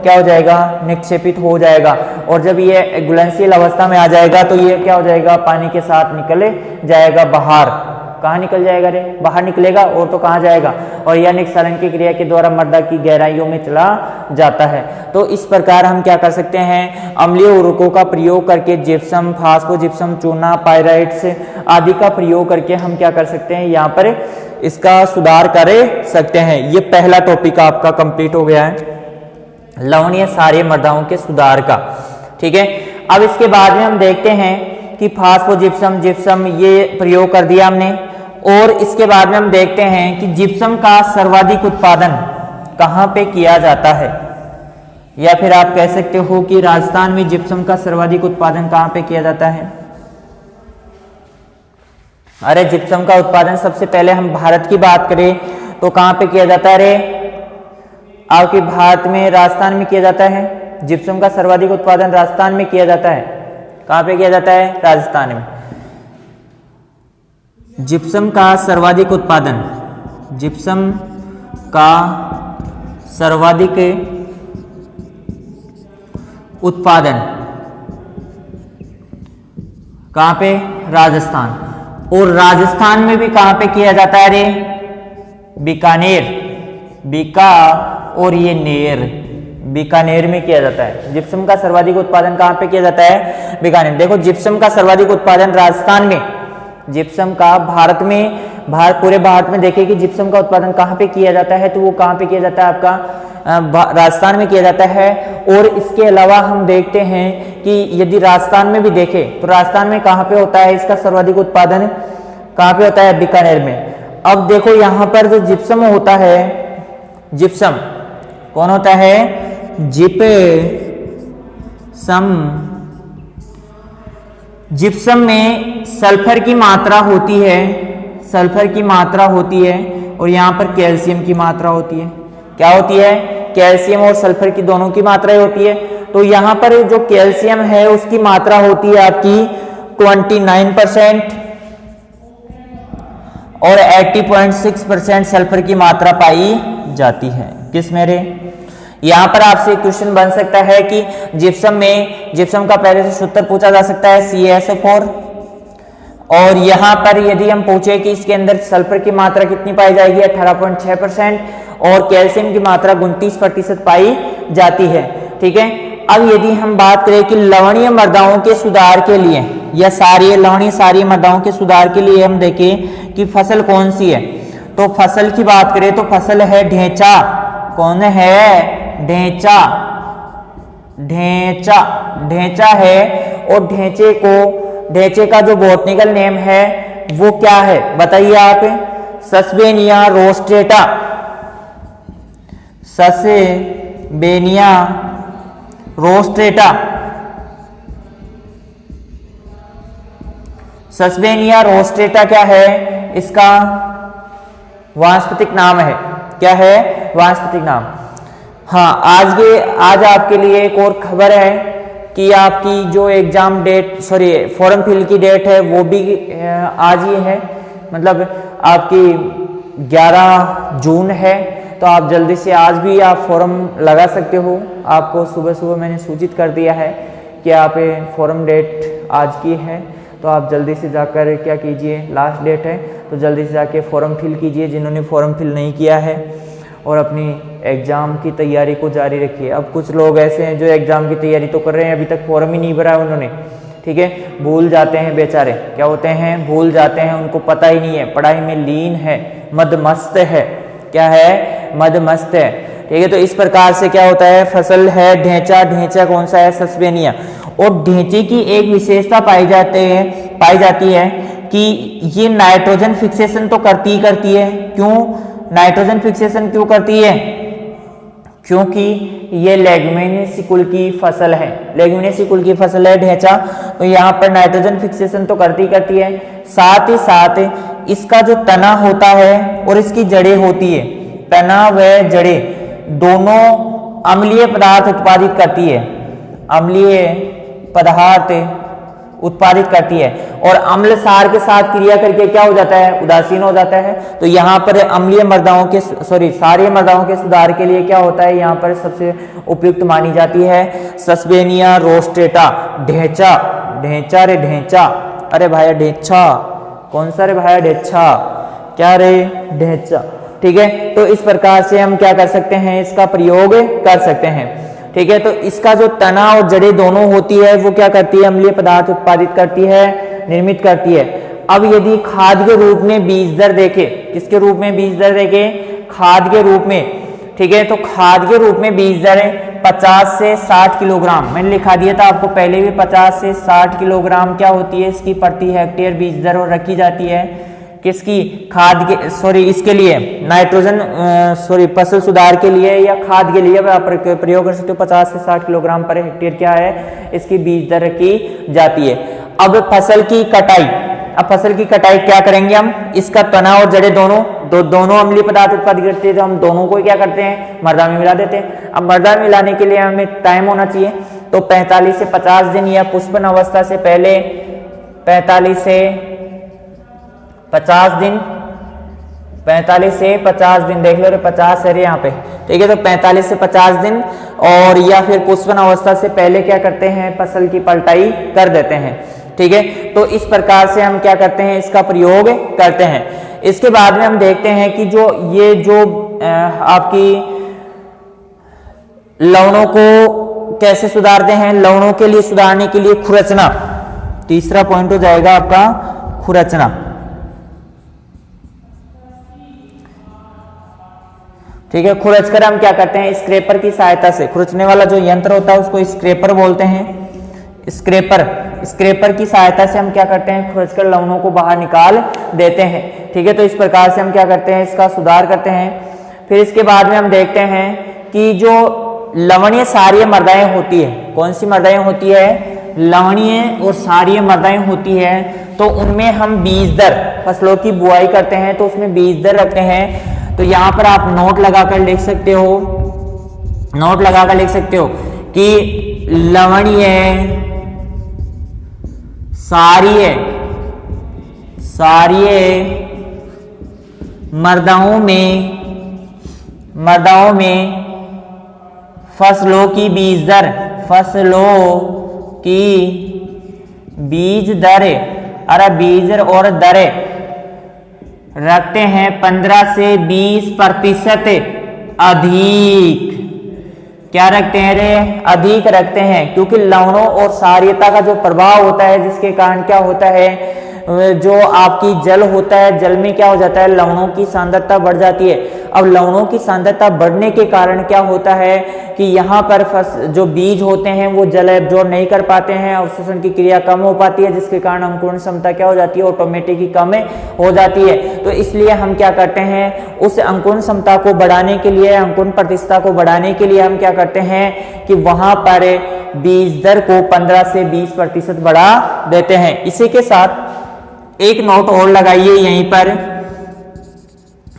क्या हो जाएगा, निक्षेपित हो जाएगा। और जब ये घुलनशील अवस्था में आ जाएगा तो ये क्या हो जाएगा, पानी के साथ निकल जाएगा बाहर। कहाँ निकल जाएगा, रे बाहर निकलेगा, और तो कहाँ जाएगा, और यह निक्षालन की क्रिया के द्वारा मृदा की गहराइयों में चला जाता है। तो इस प्रकार हम क्या कर सकते हैं, अम्लीय उर्वरकों का प्रयोग करके जिप्सम, फास्फोजिप्सम, चूना, पाइराइट्स आदि का प्रयोग करके हम क्या कर सकते हैं, यहाँ पर इसका सुधार कर सकते हैं। ये पहला टॉपिक आपका कंप्लीट हो गया है, लवणीय क्षारीय मृदाओं के सुधार का। ठीक है, अब इसके बाद में हम देखते हैं कि फास्फोजिप्सम, जिप्सम ये प्रयोग कर दिया हमने, और इसके बाद में हम देखते हैं कि जिप्सम का सर्वाधिक उत्पादन कहाँ पे किया जाता है, या फिर आप कह सकते हो कि राजस्थान में जिप्सम का सर्वाधिक उत्पादन कहाँ पे किया जाता है। अरे जिप्सम का उत्पादन सबसे पहले हम भारत की बात करें तो कहाँ पे किया जाता है, रे आपके भारत में राजस्थान में किया जाता है। जिप्सम का सर्वाधिक उत्पादन राजस्थान में किया जाता है। कहाँ पे किया जाता है, राजस्थान में। जिप्सम का सर्वाधिक उत्पादन, जिप्सम का सर्वाधिक उत्पादन कहाँ पे, राजस्थान। और राजस्थान में भी कहाँ पे किया जाता है, रे बीकानेर, बीका और ये नेर, बीकानेर में किया जाता है। जिप्सम का सर्वाधिक उत्पादन कहाँ पे किया जाता है, बीकानेर। देखो जिप्सम का सर्वाधिक उत्पादन राजस्थान में जिप्सम का पूरे भारत में देखें कि जिप्सम का उत्पादन कहाँ पे किया जाता है, तो वो कहाँ पे किया जाता है, आपका राजस्थान में किया जाता है। और इसके अलावा हम देखते हैं कि यदि राजस्थान में भी देखें तो राजस्थान में कहाँ पे होता है इसका सर्वाधिक उत्पादन, कहाँ पे होता है, बीकानेर में। अब देखो यहाँ पर जो जिप्सम होता है, जिप्सम कौन होता है, जिप्सम में सल्फर की मात्रा होती है, सल्फर की मात्रा होती है और यहाँ पर कैल्शियम की मात्रा होती है। क्या होती है, कैल्शियम और सल्फर की दोनों की मात्रा होती है। तो यहाँ पर जो कैल्शियम है उसकी मात्रा होती है आपकी 29% और 80.6% सल्फर की मात्रा पाई जाती है। किस मेरे, यहाँ पर आपसे क्वेश्चन बन सकता है कि जिप्सम का पहले से सूत्र पूछा जा सकता है CaSO4, और यहाँ पर यदि हम पूछे कि इसके अंदर सल्फर की मात्रा कितनी पाई जाएगी 18.6% और कैल्शियम की मात्रा 29% पाई जाती है। ठीक है, अब यदि हम बात करें कि लवणीय मृदाओं के सुधार के लिए या लवणीय सारी मृदाओं के सुधार के लिए हम देखें कि फसल कौन सी है, तो फसल की बात करें तो फसल है ढेंचा। कौन है, ढेंचा है। और ढेंचे का जो बॉटनिकल नेम है वो क्या है बताइए आप, सस्बेनिया रोस्ट्रेटा। सस्बेनिया रोस्ट्रेटा क्या है, इसका वानस्पतिक नाम है। क्या है, वानस्पतिक नाम। हाँ, आज आपके लिए एक और खबर है कि आपकी जो फॉर्म फिल की डेट है वो भी आज ही है, मतलब आपकी 11 जून है। तो आप जल्दी से आज भी आप फॉर्म लगा सकते हो। आपको सुबह मैंने सूचित कर दिया है कि आप फॉर्म डेट आज की है, तो आप जल्दी से जाकर क्या कीजिए, लास्ट डेट है तो जल्दी से जाके फॉर्म फिल कीजिए जिन्होंने फॉर्म फिल नहीं किया है, और अपनी एग्ज़ाम की तैयारी को जारी रखिए। अब कुछ लोग ऐसे हैं जो एग्ज़ाम की तैयारी तो कर रहे हैं, अभी तक फॉर्म ही नहीं भरा है उन्होंने। ठीक है, भूल जाते हैं बेचारे, क्या होते हैं, भूल जाते हैं, उनको पता ही नहीं है, पढ़ाई में लीन है, मदमस्त है। क्या है, मदमस्त है। ठीक है, तो इस प्रकार से क्या होता है, फसल है ढेंचा कौन सा है, सस्बेनिया। और ढेंचे की एक विशेषता पाई जाती है कि ये नाइट्रोजन फिक्सेशन तो करती है। क्यों नाइट्रोजन फिक्सेशन क्यों करती है, क्योंकि ये लेग्युमिनेसी कुल की फसल है, ढेंचा। तो यहाँ पर नाइट्रोजन फिक्सेशन तो करती है, साथ ही साथ इसका जो तना होता है और इसकी जड़ें होती है, तना व जड़ें दोनों अम्लीय पदार्थ उत्पादित करती है और अम्ल सार के साथ क्रिया करके क्या हो जाता है, उदासीन हो जाता है। तो यहाँ पर सारी मृदाओं के सुधार के लिए क्या होता है, यहाँ पर सबसे उपयुक्त मानी जाती है सस्बेनिया रोस्ट्रेटा। ढेंचा, अरे भाई ढेंचा कौन सा रे भाई, ढेंचा क्या रे, ढेंचा। ठीक है, तो इस प्रकार से हम क्या कर सकते हैं, इसका प्रयोग कर सकते हैं। ठीक है, तो इसका जो तना और जड़ें दोनों होती है वो क्या करती है, अम्लीय पदार्थ उत्पादित करती है, निर्मित करती है। अब यदि खाद के रूप में बीज दर देखें, किसके रूप में बीज दर देखें, खाद के रूप में। ठीक है, तो खाद के रूप में बीज दर 50 से 60 किलोग्राम, मैंने लिखा दिया था आपको पहले भी, 50 से 60 किलोग्राम क्या होती है इसकी प्रति हेक्टेयर बीज दर और रखी जाती है। किसकी, इसके लिए फसल सुधार के लिए या खाद के लिए आप प्रयोग कर सकते हो। 50 से 60 किलोग्राम पर हेक्टेयर क्या है, इसकी बीज दर रखी जाती है। अब फसल की कटाई क्या करेंगे हम, इसका तना और जड़ें दोनों अम्लीय पदार्थ उत्पादित करते हैं, तो हम दोनों को क्या करते हैं, मृदा में मिला देते हैं। अब मृदा में मिलाने के लिए हमें टाइम होना चाहिए, तो 45 से 50 दिन या पुष्पन अवस्था से पहले 45 से 50 दिन देख लो रे, 50 है रे यहाँ पे। ठीक है, तो 45 से 50 दिन और या फिर पुष्पन अवस्था से पहले क्या करते हैं, फसल की पलटाई कर देते हैं। ठीक है, तो इस प्रकार से हम क्या करते हैं, इसका प्रयोग करते हैं। इसके बाद में हम देखते हैं कि जो आपकी लवणों को कैसे सुधारते हैं। लवणों के लिए सुधारने के लिए खुरचना, तीसरा पॉइंट हो जाएगा आपका खुरचना। ठीक है, खुरच कर हम क्या करते हैं, स्क्रैपर की सहायता से, खुरचने वाला जो यंत्र होता है उसको स्क्रैपर बोलते हैं। स्क्रैपर की सहायता से हम क्या करते हैं, खुरच कर लवणों को बाहर निकाल देते हैं। ठीक है, तो इस प्रकार से हम क्या करते हैं, इसका सुधार करते हैं। फिर इसके बाद में हम देखते हैं कि जो लवणीय क्षारीय मृदाएं होती है, कौन सी मृदाएं होती है, लवणीय और क्षारीय मृदाएं होती है, तो उनमें हम बीज दर, फसलों की बुआई करते हैं तो उसमें बीज दर रखते हैं। तो यहां पर आप नोट लगाकर लिख सकते हो, नोट लगाकर लिख सकते हो कि लवणीय क्षारीय मृदाओं में फसलों की बीज दर अरे बीज और दरें रखते हैं 15 से 20% अधिक। क्या रखते हैं रे, अधिक रखते हैं, क्योंकि लवणों और क्षारीयता का जो प्रभाव होता है जिसके कारण क्या होता है, जो आपकी जल होता है, जल में क्या हो जाता है, लवणों की सांद्रता बढ़ जाती है। अब लवणों की सांद्रता बढ़ने के कारण क्या होता है कि यहाँ पर जो बीज होते हैं वो जल एब्जॉर्ब नहीं कर पाते हैं, अवशोषण की क्रिया कम हो पाती है, जिसके कारण अंकुरण क्षमता क्या हो जाती है, ऑटोमेटिक कम हो जाती है। तो इसलिए हम क्या करते हैं, उस अंकुरण क्षमता को बढ़ाने के लिए, अंकुरण प्रतिशतता को बढ़ाने के लिए हम क्या करते हैं कि वहां पर बीज दर को 15 से 20% बढ़ा देते हैं। इसी के साथ एक नोट और लगाइए, यहीं पर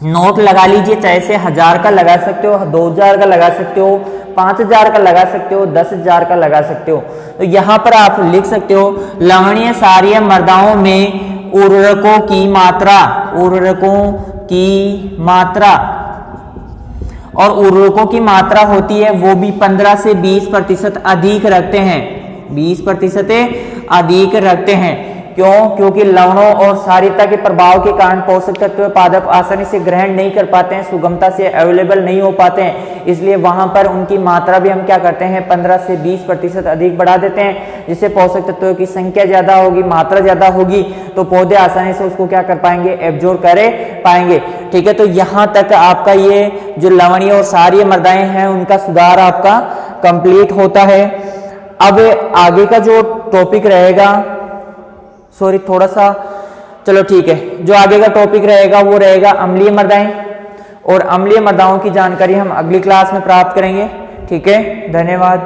नोट लगा लीजिए, चाहे से 1000 का लगा सकते हो, 2000 का लगा सकते हो, 5000 का लगा सकते हो, 10,000 का लगा सकते हो। तो यहां पर आप लिख सकते हो लवणीय क्षारीय मृदाओं में उर्वरकों की मात्रा और उर्वरकों की मात्रा होती है वो भी 15 से 20% अधिक रखते हैं, 20% अधिक रखते हैं। क्यों? क्योंकि लवणों और क्षारीयता के प्रभाव के कारण पोषक तत्व पादप आसानी से ग्रहण नहीं कर पाते हैं, सुगमता से अवेलेबल नहीं हो पाते हैं, इसलिए वहां पर उनकी मात्रा भी हम क्या करते हैं 15 से 20% अधिक बढ़ा देते हैं, जिससे पोषक तत्वों की संख्या ज्यादा होगी, मात्रा ज्यादा होगी, तो पौधे आसानी से उसको क्या कर पाएंगे, एब्जॉर्ब कर पाएंगे। ठीक है, तो यहां तक आपका ये जो लवणीय और क्षारीय मृदाएं हैं उनका सुधार आपका कंप्लीट होता है। अब आगे का जो टॉपिक रहेगा, सॉरी थोड़ा सा, चलो ठीक है, जो आगे का टॉपिक रहेगा वो रहेगा अम्लीय मृदाएं, और अम्लीय मृदाओं की जानकारी हम अगली क्लास में प्राप्त करेंगे। ठीक है, धन्यवाद।